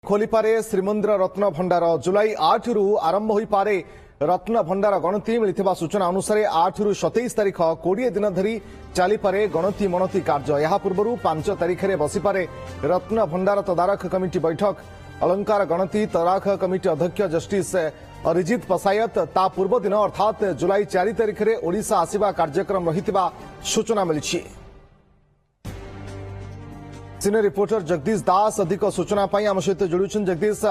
खोलीपारे श्रीमंदिर रत्न भंडार जुलाई 8 रु आरंभ हो पारे रत्न भंडार गणति मिलता सूचना अनुसार 8 रु 27 तारीख 20 दिन धरी चलीपारे गणति मणति कार्य। यह पूर्व 5 तारीख में बसीपारे रत्न भंडार तदारख कमिटी बैठक। अलंकार गणति तदारख कमिटी अध्यक्ष जस्टिस अरिजित पसायत ता पूर्व दिन अर्थात जुलाई 4 तारीख में ओडिशा आसिबा कार्यक्रम रही सूचना मिली। सीनियर रिपोर्टर जगदीश दास अधिक सूचना आम सहित जोड़ुछन। जगदीश,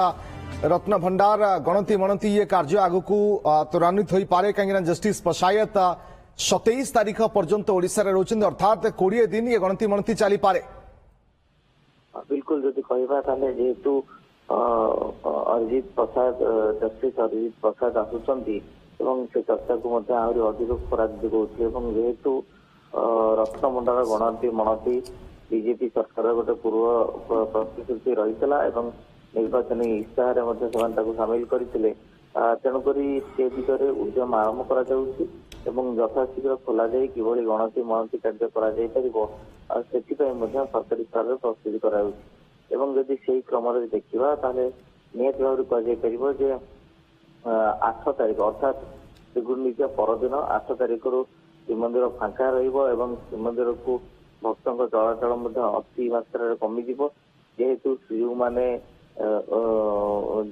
रत्न भंडार गणति मणति ये कार्य आगक त्वरान्वित हो पारे कहीं जस्टिस पशायत 27 तारीख पर्यंत ओडिशा रे रहउछन, अर्थात 20 दिन ये गणति मणति चली पारे। बिल्कुल जदि कहबा ताले जेतु अरिजित प्रसाद जस्टिस अरिजित प्रसाद आसुचंती एवं से चर्चा को मध्य आहुरी अधिक खराब दिगौछि एवं जेतु रत्न भंडार गणति मणति बीजेपी सरकार गोटे पूर्व प्रतिश्रुति रही निर्वाचन इस्ताहार सामिल करते तेणुक से दिगरे उद्यम आरंभ कर यथाशीघ्र खोल जाए कि गणति मणति कार्य सरकारी स्तर में प्रस्तुति करदी से क्रम देखा निहत भाव कह 8 तारीख अर्थात श्रीगुंडीचा परदिन 8 तारीख श्रीमंदिर फांका श्रीमंदिर को भक्तों चलाचल अति मात्रा कमिज जेहेतु जो मैंने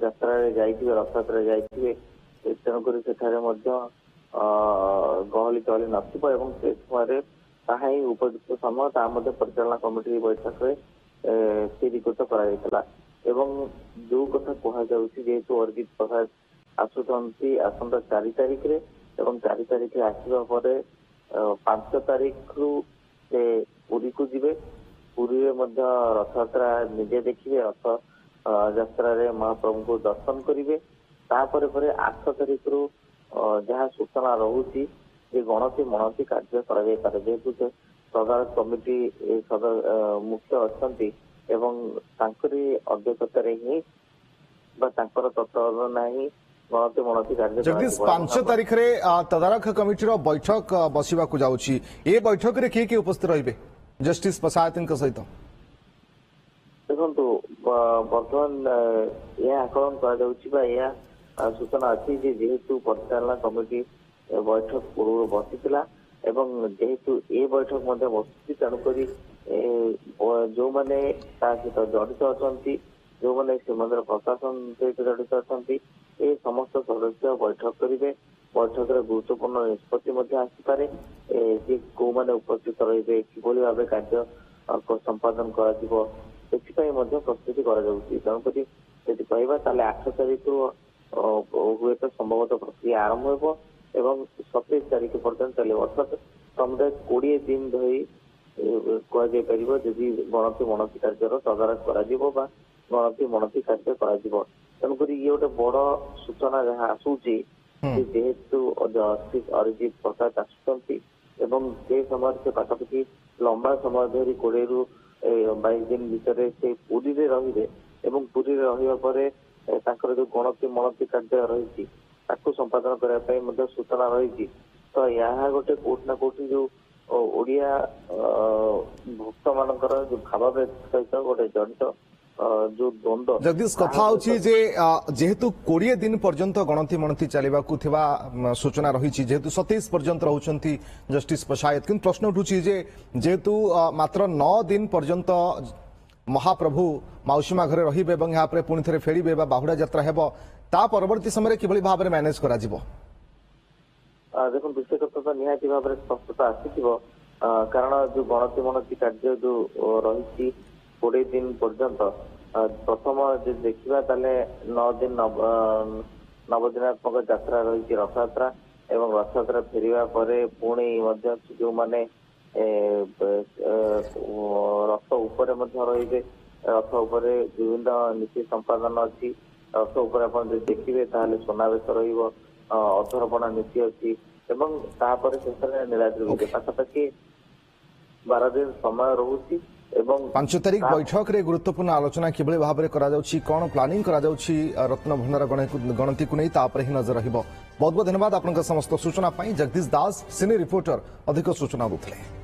यात्रा रथयात्रा जाइए तेणुक गहली चहली नथिबो से समय ताही उपयुक्त समय परिचालना कमिटी बैठक में स्थिरीकृत कराइला। जो कथा कहुच्छी जेहेतु अरिजित प्रसाद आसुचंती आसंता 4 तारीख रे 4 तारीख आसवा पर 5 तारीख रु से पुरी को जीवे पुरी रथयात्रा निजे देखिए रथ यात्रा महाप्रभु को दर्शन करेंगे। 8 तारीख रु जहाँ सूचना रोचे गणति मणति कार्य कर जेहेतु से तदारख कमिटी मुख्य अच्छा अध्यक्षतार ही तत्वावधान ही गणति मणति कार्य। जगदीश, 5 तारीख रे तदारख कमिटी बैठक बसवा जाऊँगी। ए बैठक रे किए उपस्थित रहिबे जस्टिस पशायत सहित? देखो बर्तमान यह आकलन कर सूचना अच्छी जेहेतु परिचालना कमिटी बैठक पूर्व बसी जेहेतु ये बैठक बसी तेणुक जो मैंने सहित जड़ित अच्छा जो मैंने श्रीमंदिर प्रशासन सहित जड़ित अच्छा ये समस्त सदस्य बैठक करेंगे। बैठक में गुरुत्वपूर्ण निष्पत्ति आसपे कौ मैंने उपस्थित रही कि भाव कार्य संपादन कर प्रस्तुति तेणुक कहवा 8 तारीख हुए तो संभवतः प्रक्रिया आरंभ हो 27 तारीख पर्यटन चलो अर्थात समुदाय 20 दिन धरी कह जदि गणति मणति कार्य तदारख कर गणति मणति कार्य तेणुक ये गोटे बड़ सूचना जहाँ आसूची जेहेतु जस्टिस अरिजित प्रसाद आसुचंती से समय से पाखापाखि लंबा समय धरी 20 रु 22 दिन भितर से पुरी रे पुरी रहा जो गणति मणति कार्य रही संपादन करने सूचना रही तो यह गोटे कोट ना कोटी जो ओडिया भक्त मानकर जो भावावेग सहित गोटे जड़ित जो द्वंद्व। जगदीश, कथा होची जेहेतु 20 दिन पर्यंत गणति मणति चलवा सूचना रही जेहेतु 27 पर्यंत रहउछंती जस्टिस पशायत किंतु प्रश्न उठुची जेहेतु मात्र 9 दिन पर्यंत महाप्रभु मौसीमा घरे रहिबे एवं यहाँ पर पुणी थे फेरिबे बाहुड़ा यात्रा हेबो ता परवर्ती समय किभली भाव में मैनेज करा जिवो? देखो विषयगत तो निहाती भाव में स्पष्टता आसीथिबो कारण जो गणति मणति कार्य जो रही 20 दिन पर्यंत प्रथम जो देखा 9 दिन नवदिनात्मक यात्रा रही रथयात्रा एवं रथयात्रा फेरिया पुणी जो मैंने रथ उपर रही रथ उपर विभिन्न नीति संपादन अच्छी रथ उपर देखिए सुनावेश रधरपणा नीति अच्छी शेष नीलाद्री पाखापाखि 12 दिन समय रोचे। 5 तारीख बैठक रे गुरुत्वपूर्ण आलोचना किभली भाव में कौन प्लानिंग रत्न भंडार गणति को नहीं ही नजर रहिबो। बहुत बहुत धन्यवाद आपन समस्त सूचना जगदीश दास सीनियर रिपोर्टर अधिक सूचना दूसरे।